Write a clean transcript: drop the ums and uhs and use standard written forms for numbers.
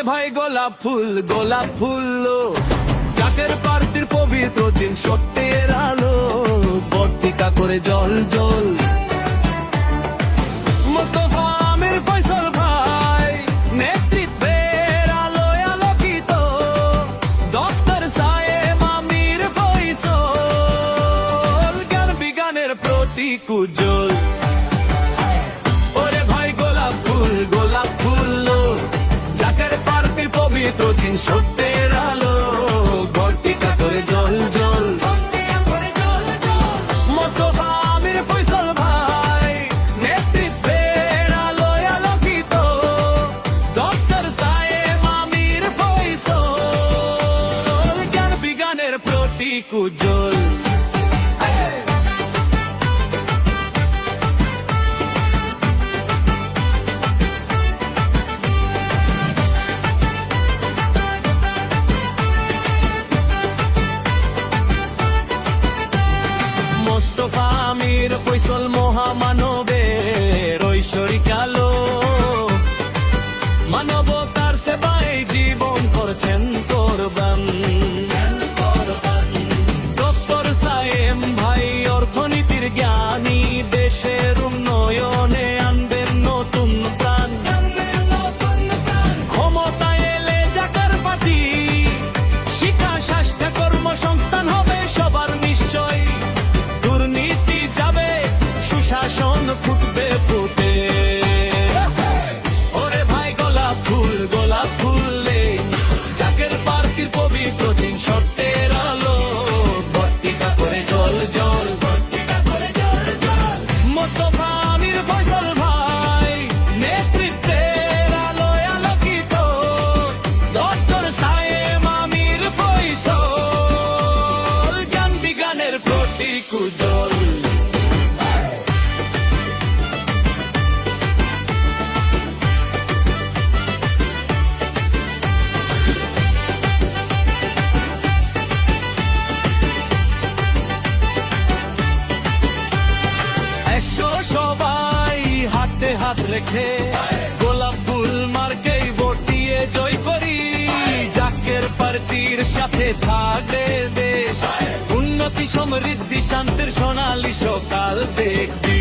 ভাই গোলাপ ফুল জাকের প্রার্থীর পবিত্র চিন সত্যের আলো বর্তিকা করে জল জল মোস্তফা আমির ফয়সাল ভাই নেতৃত্বের আলোয় আলোকিত ডক্টর সায়েম আমির ফয়সাল জ্ঞান বিজ্ঞানের প্রতীক উজ্জ্বল। ওরে ভাই গোলাপ ফুল জাকের প্রার্থীর পবিত্র চিন সত্যের আলো বর্তিকা করে জল জল মোস্তফা আমির ফয়সাল ভাই নেতৃত্বের আলোয় আলোকিত ডক্টর সায়েম আমির ফয়সাল জ্ঞান বিজ্ঞানের প্রতীক উজ্জ্বল। মোস্তফা আমির ফয়সাল মহামানবের ঐশ্বরিক আলো মানবতার সেবায় জীবন করছেন কোরবান। ডক্টর সায়েম ভাই অর্থনীতির জ্ঞানী দেশের উন্নয়নে আনবেন নতুন প্রাণ। ক্ষমতায় এলে জাকার পার্টি শিক্ষা স্বাস্থ্য কর্মসংস্থান হবে সবার নিশ্চয় দুর্নীতি যাবে সুশাসন ফুটবে ফুটে। ওরে ভাই গোলাপ ফুল জাকের প্রার্থীর পবিত্র চিন সত্যের আলো বর্তিকা করে জল জল মোস্তফা আমির ফয়সাল ভাই নেতৃত্বের আলোয় আলোকিত ডক্টর সায়েম আমির ফয়সাল জ্ঞান বিজ্ঞানের প্রতীক উজ্জ্বল। সবাই হাতে হাত রেখে গোলাপ ফুল মার্কেই ভোট দিয়ে জয় করি জাকের প্রার্থীর সাথে থাকলে দেশ উন্নতি সমৃদ্ধি শান্তির সোনালী সকাল দেখবি।